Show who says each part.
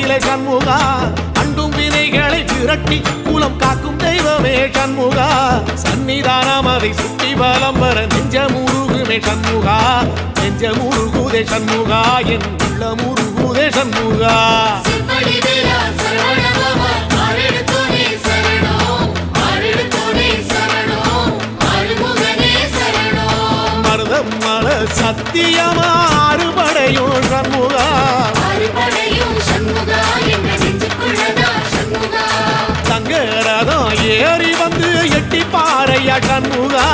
Speaker 1: வேலை சண்முகா அண்டும் வினைகளை விரட்டி குலம் காக்கும் தெய்வமே சண்முகா சன்னிதானம் அதை சுற்றி பலம் வர நெஞ்சமுருகுமே சண்முகா நெஞ்சமுருகுதே சண்முகா என் உள்ளமுருகுதே சண்முகா மருதம் மல சத்தியமா அறுபடையும் சண்முகா தங்கரதம் ஏறி வந்து எட்டி பாறையா சண்முகா